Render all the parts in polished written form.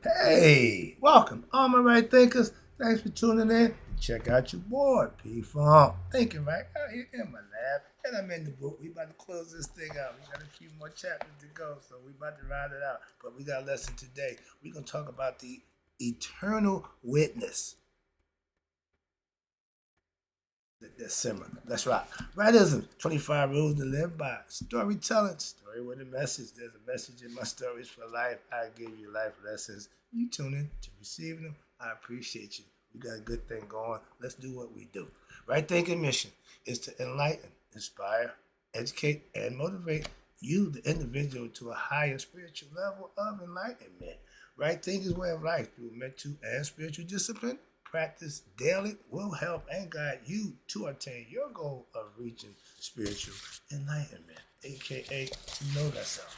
Hey, welcome, all my right thinkers. Thanks for tuning in. Check out your boy, P Funk. Thinking right out here in my lab, and I'm in the book. We about to close this thing out. We got a few more chapters to go, so we about to round it out. But we got a lesson today. We're gonna talk about the eternal witness. That's similar. That's right. Rightism, 25 rules to live by. Storytelling, story with a message. There's a message in my stories for life. I give you life lessons. You tune in to receive them. I appreciate you. We got a good thing going. Let's do what we do. Right thinking mission is to enlighten, inspire, educate, and motivate you, the individual, to a higher spiritual level of enlightenment. Right thinking way of life through mental and spiritual discipline practice daily will help and guide you to attain your goal of reaching spiritual enlightenment, aka to know thyself.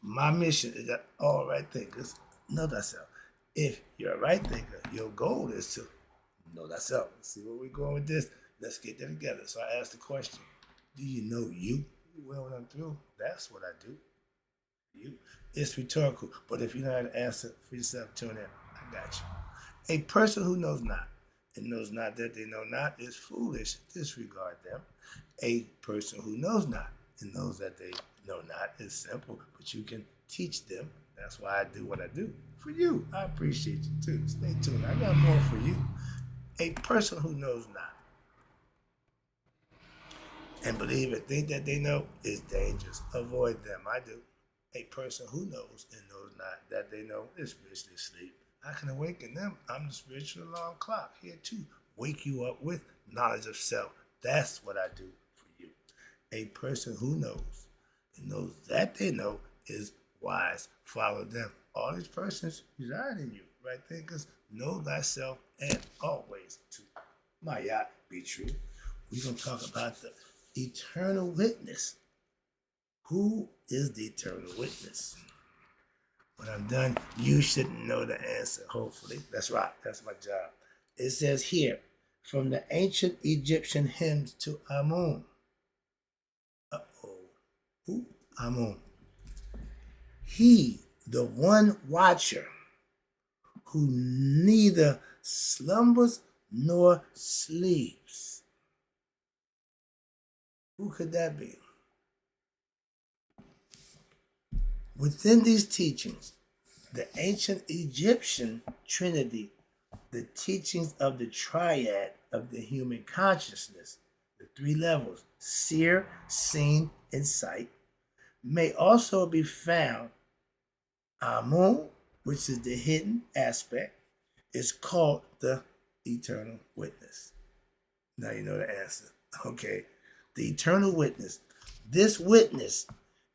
My mission is that all right thinkers know thyself. If you're a right thinker, your goal is to know thyself. Let's see where we're going with this. Let's get that together. So I asked the question, do you know you? Well, when I'm through, that's what I do. You. It's rhetorical, but if you know how to answer for yourself, tune in. I got you. A person who knows not and knows not that they know not is foolish. Disregard them. A person who knows not and knows that they know not is simple, but you can teach them. That's why I do what I do. For you, I appreciate you too. Stay tuned. I got more for you. A person who knows not and believe and think that they know is dangerous. Avoid them. I do. A person who knows and knows not that they know is spiritually asleep. I can awaken them. I'm the spiritual alarm clock here to wake you up with knowledge of self. That's what I do for you. A person who knows and knows that they know is wise. Follow them. All these persons reside in you. Right thinkers, know thyself and always to my yacht be true. We're going to talk about the eternal witness. Who is the eternal witness? When I'm done, you should know the answer, hopefully. That's right, that's my job. It says here, from the ancient Egyptian hymns to Amun. Uh-oh. Who? Amun. He, the one watcher, who neither slumbers nor sleeps. Who could that be? Within these teachings, the ancient Egyptian trinity, the teachings of the triad of the human consciousness, the three levels, seer, seen, and sight, may also be found. Amun, which is the hidden aspect, is called the eternal witness. Now you know the answer. Okay. The eternal witness. This witness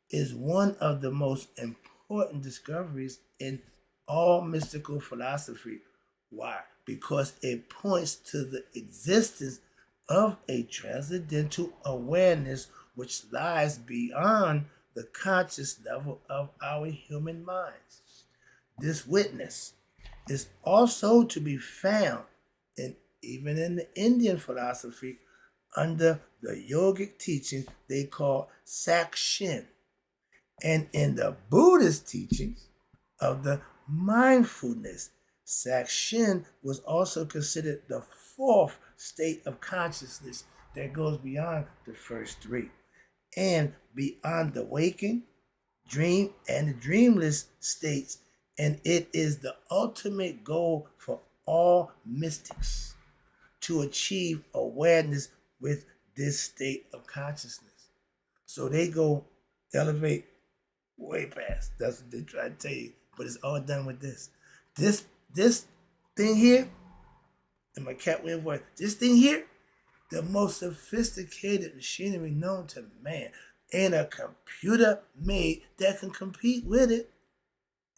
is one of the most important discoveries in all mystical philosophy. Why? Because it points to the existence of a transcendental awareness which lies beyond the conscious level of our human minds. This witness is also to be found in even in the Indian philosophy under the yogic teaching they call Sakshin, and in the Buddhist teachings of the mindfulness. Sakshin was also considered the fourth state of consciousness that goes beyond the first three and beyond the waking, dream, and the dreamless states, and it is the ultimate goal for all mystics to achieve awareness with this state of consciousness. So they go elevate way past. That's what they try to tell you. But it's all done with this. This thing here, and my cat weird voice, this thing here, the most sophisticated machinery known to man, and a computer made that can compete with it.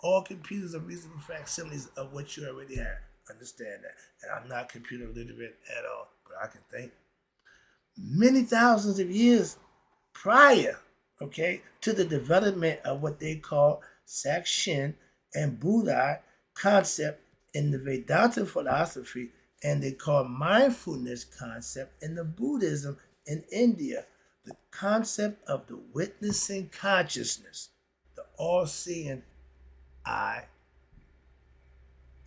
All computers are reasonable facsimiles of what you already have. Understand that. And I'm not computer literate at all, but I can think. Many thousands of years prior, okay, to the development of what they call Sakshin and Buddha concept in the Vedanta philosophy, and they call mindfulness concept in the Buddhism in India. The concept of the witnessing consciousness, the all-seeing eye,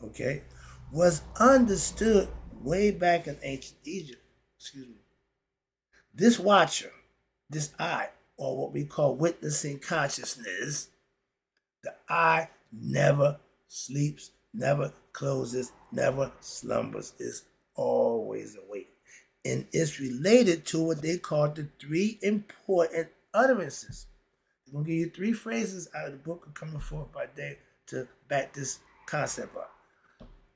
okay, was understood way back in ancient Egypt. Excuse me. This watcher, this eye, or what we call witnessing consciousness, the eye never sleeps, never closes, never slumbers, is always awake. And it's related to what they call the three important utterances. I'm going to give you three phrases out of the book of Coming Forth by Day to back this concept up.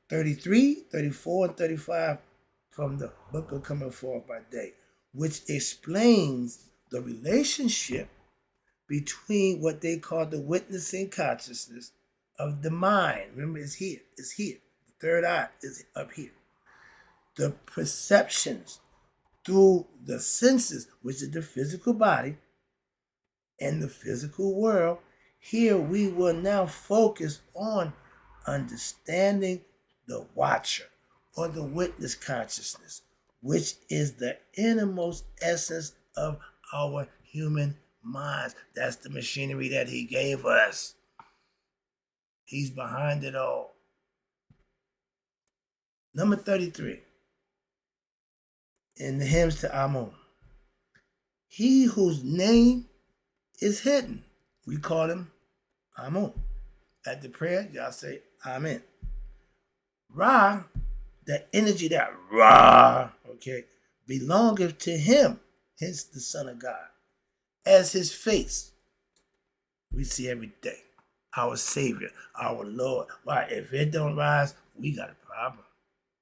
33, 34, and 35 from the book of Coming Forth by Day, which explains the relationship between what they call the witnessing consciousness of the mind. Remember, it's here. It's here. The third eye is up here. The perceptions through the senses, which is the physical body and the physical world. Here we will now focus on understanding the watcher or the witness consciousness, which is the innermost essence of our human minds. That's the machinery that he gave us. He's behind it all. Number 33 in the hymns to Amun. He whose name is hidden, we call him Amun. At the prayer, y'all say Amen. Ra, that energy, that Ra, okay, belongeth to him, hence the Son of God, as his face we see every day. Our Savior, our Lord. Why? If it don't rise, we got a problem.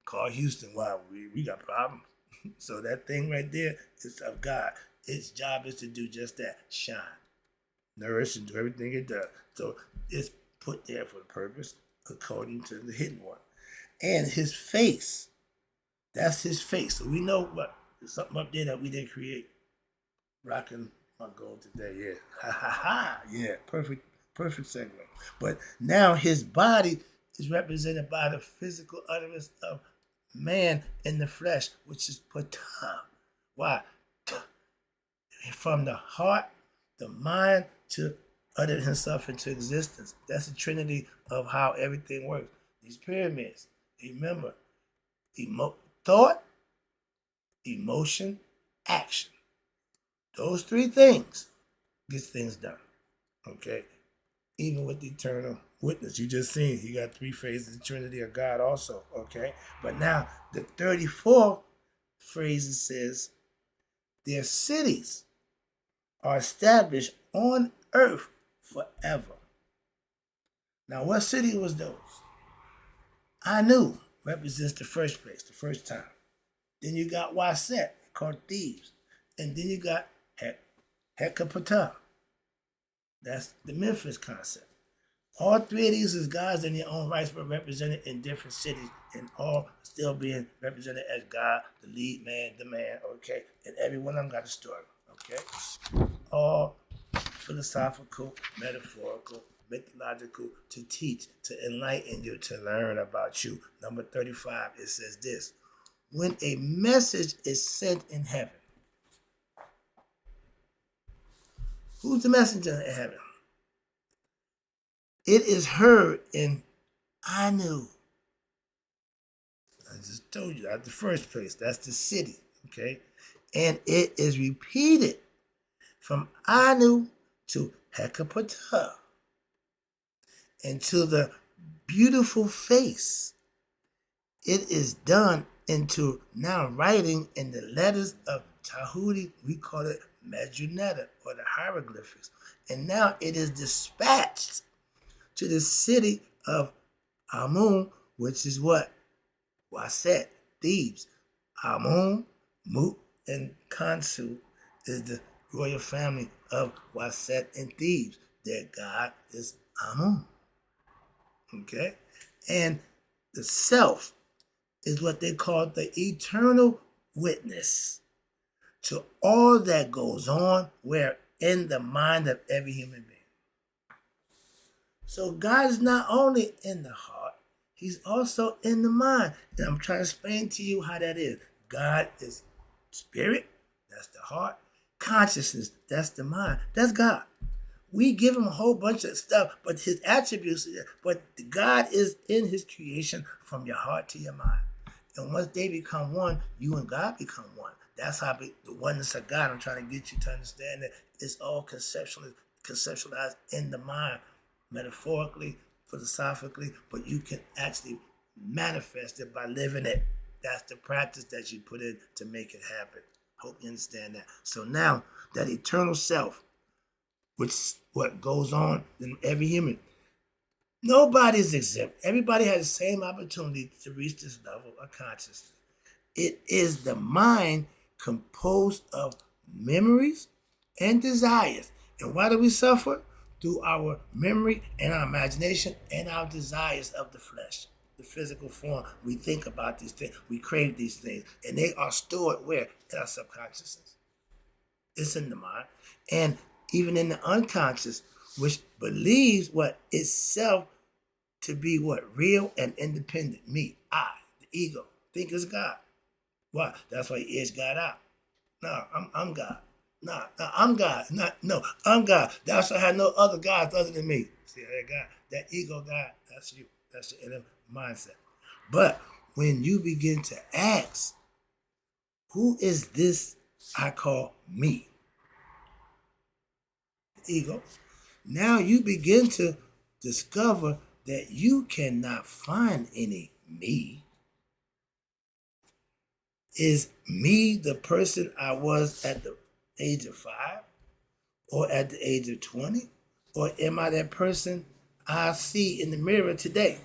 Call Houston. Why? We got problems. So that thing right there is of God. Its job is to do just that. Shine, nourish, and do everything it does. So it's put there for the purpose according to the hidden one. And his face. That's his face. So we know what there's something up there that we didn't create. Rocking my goal today, yeah. Ha ha ha. Yeah, perfect segue. But now his body is represented by the physical utterance of man in the flesh, which is Ptah. Why? From the heart, the mind, to utter himself into existence. That's the trinity of how everything works. These pyramids, remember, thought, emotion, action. Those three things gets things done. Okay? Even with the eternal witness. You just seen he got three phases of the Trinity of God also. Okay? But now the 34th phrase says, their cities are established on earth forever. Now what city was those? Anu represents the first place, the first time. Then you got Waset, called Thebes. And then you got Hecapata. That's the Memphis concept. All three of these is gods in their own rights, but represented in different cities, and all still being represented as God, the lead man, the man, okay? And every one of them got a story, okay? All philosophical, metaphorical, mythological, to teach, to enlighten you, to learn about you. Number 35, it says this: when a message is sent in heaven, who's the messenger in heaven? It is heard in Anu. I just told you, that's the first place. That's the city, okay? And it is repeated from Anu to Hecapata, and to the beautiful face. It is done into now writing in the letters of Tahuti. We call it Medjugorje, or the hieroglyphics. And now it is dispatched to the city of Amun, which is what? Waset, Thebes. Amun, Mut, and Khonsu is the royal family of Waset and Thebes. Their god is Amun. Okay? And the self is what they call the eternal witness to all that goes on where in the mind of every human being. So God is not only in the heart, he's also in the mind. And I'm trying to explain to you how that is. God is spirit, that's the heart. consciousness, that's the mind. That's God. We give him a whole bunch of stuff, but his attributes, but God is in his creation from your heart to your mind. And once they become one, you and God become one. That's how the oneness of God, I'm trying to get you to understand that it's all conceptualized in the mind, metaphorically, philosophically, but you can actually manifest it by living it. That's the practice that you put in to make it happen. Hope you understand that. So now, that eternal self, which is what goes on in every human, nobody's exempt. Everybody has the same opportunity to reach this level of consciousness. It is the mind composed of memories and desires. And why do we suffer? Through our memory and our imagination and our desires of the flesh, the physical form. We think about these things, we crave these things, and they are stored where? In our subconsciousness. It's in the mind. And even in the unconscious, which believes what itself to be what? Real and independent. Me, I, the ego, think it's God. Why? That's why he edged God out. No, I'm God. No, I'm God. No, I'm God. That's why I have no other gods other than me. See that God, that ego God, that's you. That's your inner mindset. But when you begin to ask, who is this I call me? Ego. Now you begin to discover that you cannot find any me. Is me the person I was at the age of 5 or at the age of 20? Or am I that person I see in the mirror today?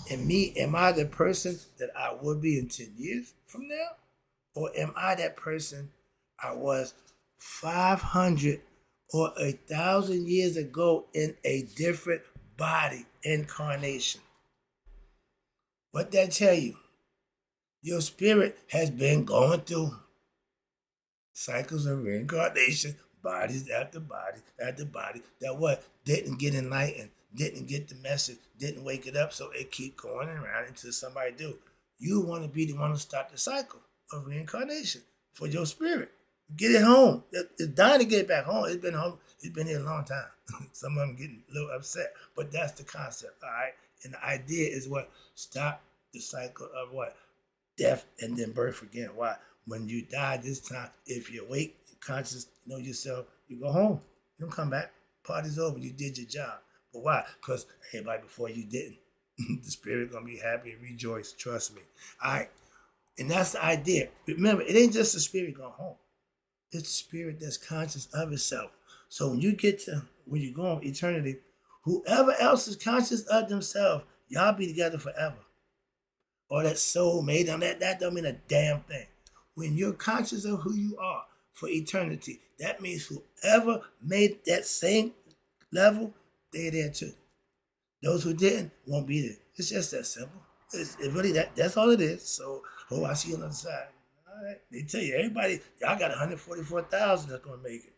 And me, am I the person that I would be in 10 years from now? Or am I that person I was 500 or 1,000 years ago in a different body incarnation? What that tell you? Your spirit has been going through cycles of reincarnation, bodies after body after body, that what? Didn't get enlightened, didn't get the message, didn't wake it up, so it keep going around until somebody do. You want to be the one to stop the cycle of reincarnation for your spirit. Get it home. It's dying to get back home. It's been home. It's been here a long time. Some of them getting a little upset, but that's the concept, all right? And the idea is what? Stop the cycle of what? Death and then birth again. Why? When you die this time, if you're awake, you're conscious, know yourself, you go home. You don't come back. Party's over. You did your job. But why? Because everybody before you didn't. The spirit gonna be happy and rejoice. Trust me. All right. And that's the idea. Remember, it ain't just the spirit going home. It's the spirit that's conscious of itself. So when you get to when you go on eternity, whoever else is conscious of themselves, y'all be together forever. Or that soul made them, that don't mean a damn thing. When you're conscious of who you are for eternity, that means whoever made that same level, they're there too. Those who didn't won't be there. It's just that simple. It really that's all it is. So, I see you on the other side. All right. They tell you, everybody, y'all got 144,000 that's gonna make it.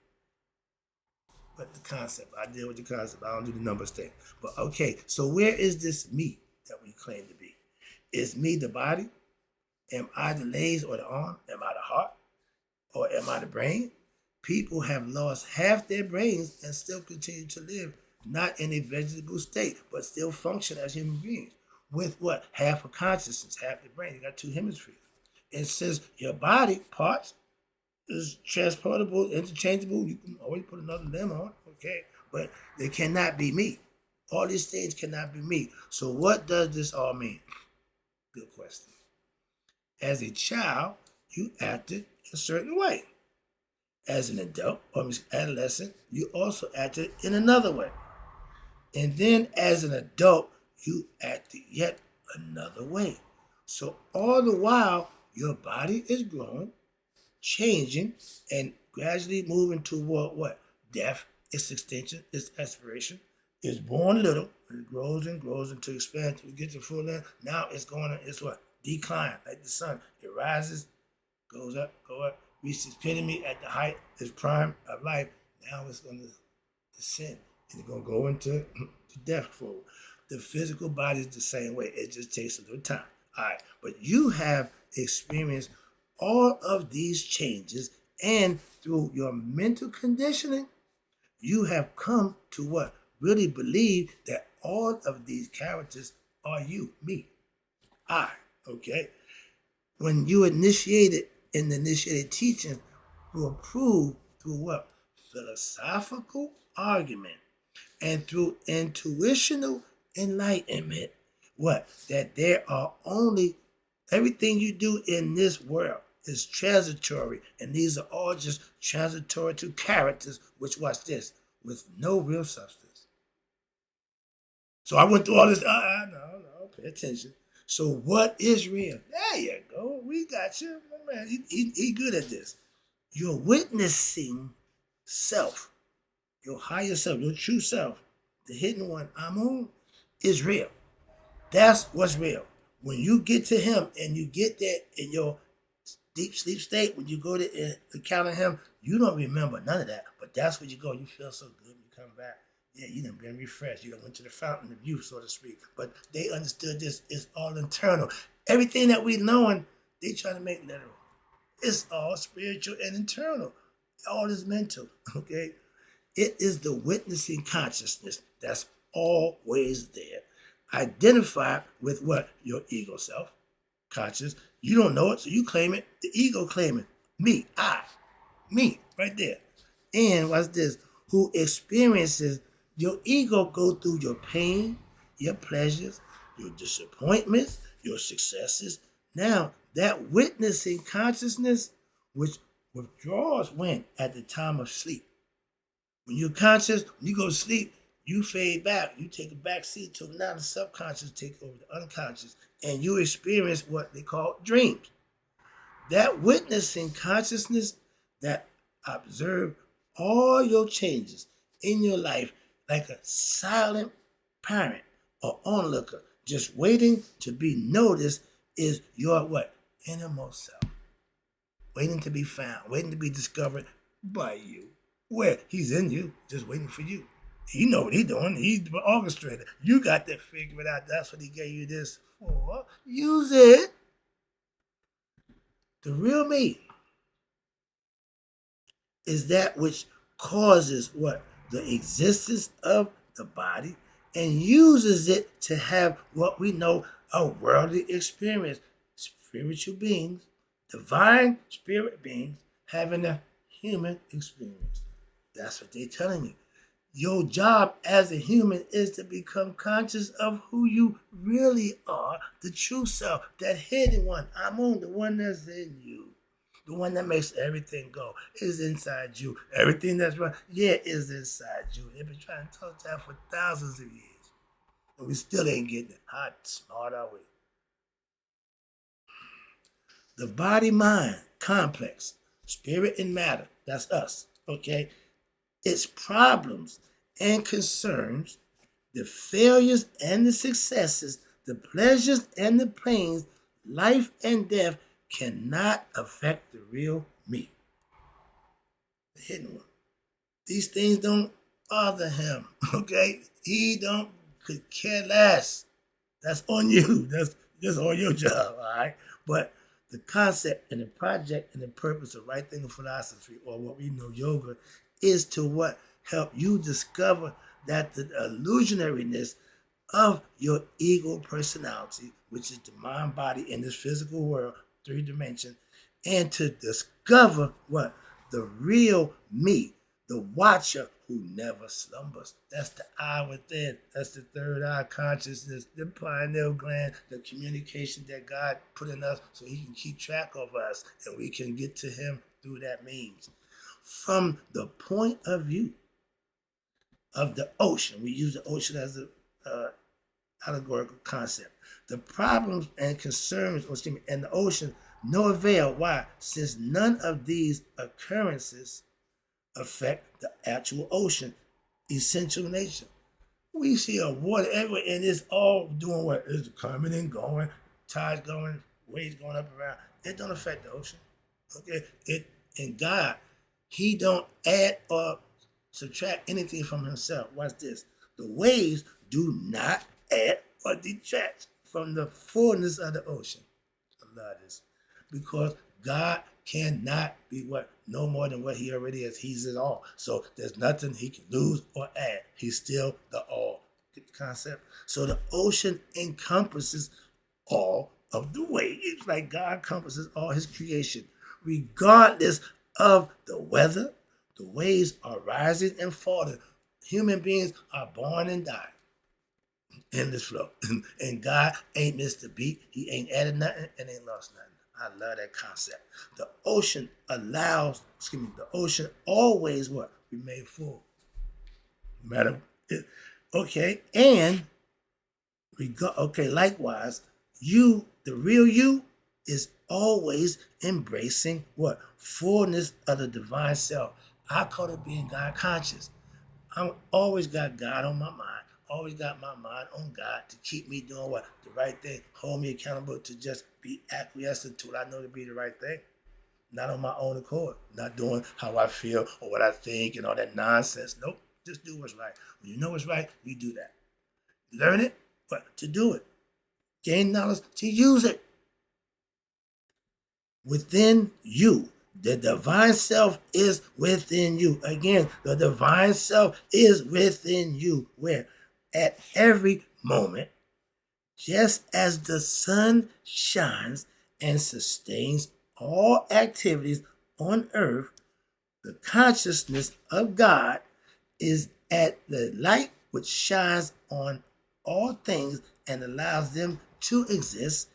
But the concept, I deal with the concept. I don't do the numbers thing. But okay, so where is this me that we claim to be? Is me the body? Am I the legs or the arm? Am I the heart? Or am I the brain? People have lost half their brains and still continue to live, not in a vegetable state, but still function as human beings. With what? Half a consciousness, half the brain. You got 2 hemispheres. And since your body parts is transportable, interchangeable, you can always put another limb on, okay? But they cannot be me. All these things cannot be me. So what does this all mean? Good question. As a child, you acted a certain way. As an adult or adolescent, you also acted in another way. And then as an adult, you acted yet another way. So all the while, your body is growing, changing, and gradually moving toward what? Death, its extinction, its aspiration. It's born little, and it grows and grows until it expands, until it gets to full length. Now it's going, it's what? Decline, like the sun. It rises, goes up, reaches its epitome at the height, its prime of life. Now it's going to descend. And it's going to go into death forward. The physical body is the same way. It just takes a little time. All right. But you have experienced all of these changes And through your mental conditioning, you have come to what? Really believe that all of these characters are you, me, I, okay? When you initiated in the initiated teaching, were proved through what? Philosophical argument and through intuitional enlightenment. What? That there are only, everything you do in this world is transitory, and these are all just transitory to characters, which, watch this, with no real substance. So I went through all this. No, pay attention. So what is real? There you go. We got you. My man, he good at this. You're witnessing self, your higher self, your true self, the hidden one, Amun, is real. That's what's real. When you get to him and you get that in your deep sleep state, when you go to encounter him, you don't remember none of that. But that's where you go. You feel so good when you come back. Yeah, you done been refreshed. You done went to the fountain of youth, so to speak. But they understood this is all internal. Everything that we knowing, they try to make literal. It's all spiritual and internal. All is mental, okay? It is the witnessing consciousness that's always there. Identify with what? Your ego self, conscious. You don't know it, so you claim it. The ego claiming me, I, me, right there. And what's this? Who experiences your ego go through your pain, your pleasures, your disappointments, your successes. Now, that witnessing consciousness, which withdraws when? At the time of sleep. When you're conscious, when you go to sleep, you fade back. You take a back seat till now the subconscious take over the unconscious, and you experience what they call dreams. That witnessing consciousness that observe all your changes in your life like a silent parent or onlooker, just waiting to be noticed, is your what? Innermost self. Waiting to be found, waiting to be discovered by you. Where? He's in you, just waiting for you. He know what he's doing. He's the orchestrator. You got to figure it out. That's what he gave you this for. Use it. The real me is that which causes what? The existence of the body and uses it to have what we know a worldly experience. Spiritual beings, divine spirit beings having a human experience. That's what they're telling you. Your job as a human is to become conscious of who you really are, the true self, that hidden one. Amun, the one that's in you. The one that makes everything go is inside you. Everything that's right, yeah, is inside you. They've been trying to tell us that for thousands of years. And we still ain't getting it. How smart are we? The body-mind complex, spirit and matter, that's us, okay? Its problems and concerns, the failures and the successes, the pleasures and the pains, life and death cannot affect the real me, the hidden one. These things don't bother him, okay? He could care less. That's on you. That's just on your job, all right? But the concept and the project and the purpose of right thinking philosophy, or what we know yoga, is to what? Help you discover that the illusionariness of your ego personality, which is the mind, body, in this physical world, 3 dimension, and to discover what? The real me, the watcher who never slumbers. That's the eye within. That's the third eye consciousness, the pineal gland, the communication that God put in us so he can keep track of us and we can get to him through that means. From the point of view of the ocean, we use the ocean as a allegorical concept. The problems and concerns in the ocean, no avail. Why? Since none of these occurrences affect the actual ocean, essential nature. We see a water everywhere, and it's all doing what? It's coming and going, tides going, waves going up and around. It don't affect the ocean. Okay? And God, he don't add or subtract anything from himself. Watch this. The waves do not add or detract from the fullness of the ocean. I love this. Because God cannot be what? no more than what he already is. He's it all. So there's nothing he can lose or add. He's still the all. Get the concept? So the ocean encompasses all of the waves, like God encompasses all his creation. Regardless of the weather, the waves are rising and falling. Human beings are born and die in this flow. And God ain't missed a beat. He ain't added nothing and ain't lost nothing. I love that concept. The ocean the ocean always what? Remain full. No matter it, okay, and likewise, you, the real you, is always embracing what? Fullness of the divine self. I call it being God conscious. I'm always got God on my mind. Always got my mind on God to keep me doing what? The right thing. Hold me accountable to just be acquiescent to what I know to be the right thing. Not on my own accord. Not doing how I feel or what I think and all that nonsense. Nope. Just do what's right. When you know what's right, you do that. Learn it, but to do it. Gain knowledge to use it. Within you. The divine self is within you. Again, the divine self is within you. Where? At every moment, just as the sun shines and sustains all activities on earth, the consciousness of God is at the light which shines on all things and allows them to exist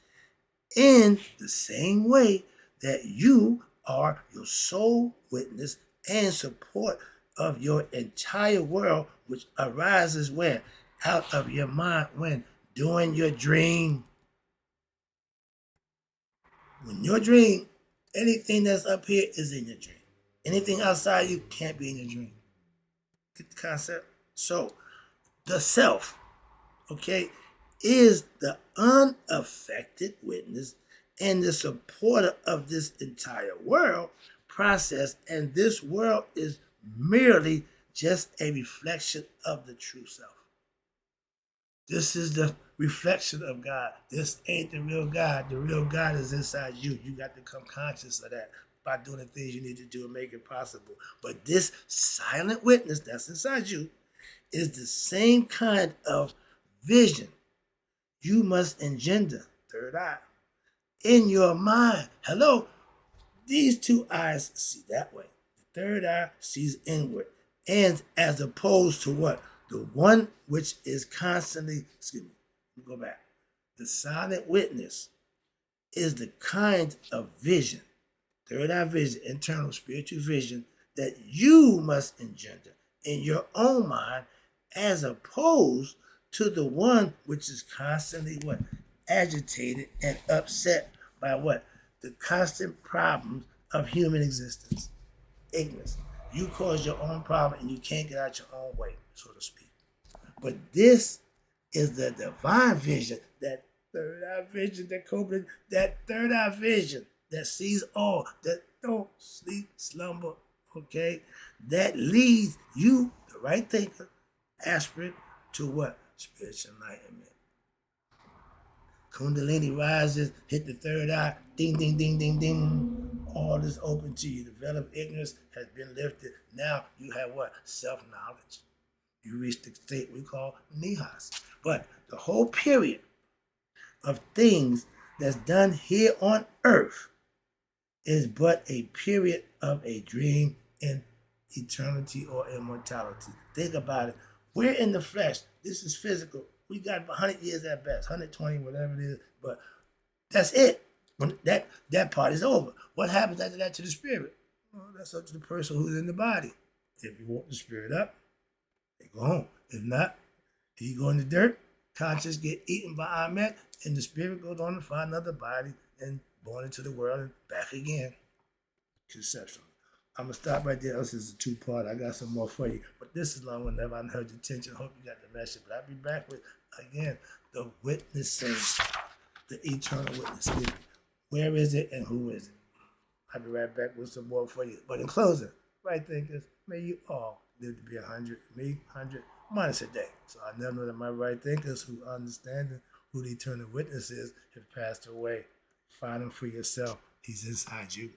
in the same way that you are your sole witness and support of your entire world, which arises when? Out of your mind, when? During your dream. When your dream, anything that's up here is in your dream. Anything outside you can't be in your dream. Get the concept? So, the self, okay, is the unaffected witness and the supporter of this entire world process, and this world is merely just a reflection of the true self. This is the reflection of God. This ain't the real God. The real God is inside you. You got to become conscious of that by doing the things you need to do and make it possible. But this silent witness that's inside you is the same kind of vision you must engender, third eye, in your mind. Hello, these two eyes see that way. The third eye sees inward. And as opposed to what? The one which is constantly, let me go back. The silent witness is the kind of vision, third eye vision, internal spiritual vision, that you must engender in your own mind, as opposed to the one which is constantly what? Agitated and upset by what? The constant problems of human existence. Ignorance. You cause your own problem and you can't get out your own way, so to speak. But this is the divine vision, that third eye vision, that third eye vision that sees all, that don't sleep, slumber, okay? That leads you, the right thinker, aspirant, to what? Spiritual enlightenment. Kundalini rises, hit the third eye, ding, ding, ding, ding, ding. All is open to you. The veil of ignorance has been lifted. Now you have what? Self-knowledge. You reach the state we call nihas. But the whole period of things that's done here on earth is but a period of a dream in eternity or immortality. Think about it. We're in the flesh. This is physical. We got 100 years at best, 120, whatever it is, but that's it. When that part is over. What happens after that to the spirit? Well, that's up to the person who's in the body. If you want the spirit up, they go home. If not, he go in the dirt, conscious get eaten by Ahmed, and the spirit goes on to find another body and born into the world and back again. Conceptual. I'm going to stop right there. This is a two-part. I got some more for you. But this is long enough. I heard your attention. Hope you got the message. But I'll be back with, again, the witnessing, the eternal witness. Where is it and who is it? I'll be right back with some more for you. But in closing, right thinkers, may you all live to be 100, me 100 minus a day. So I never know that my right thinkers who understand who the eternal witness is have passed away. Find him for yourself. He's inside you.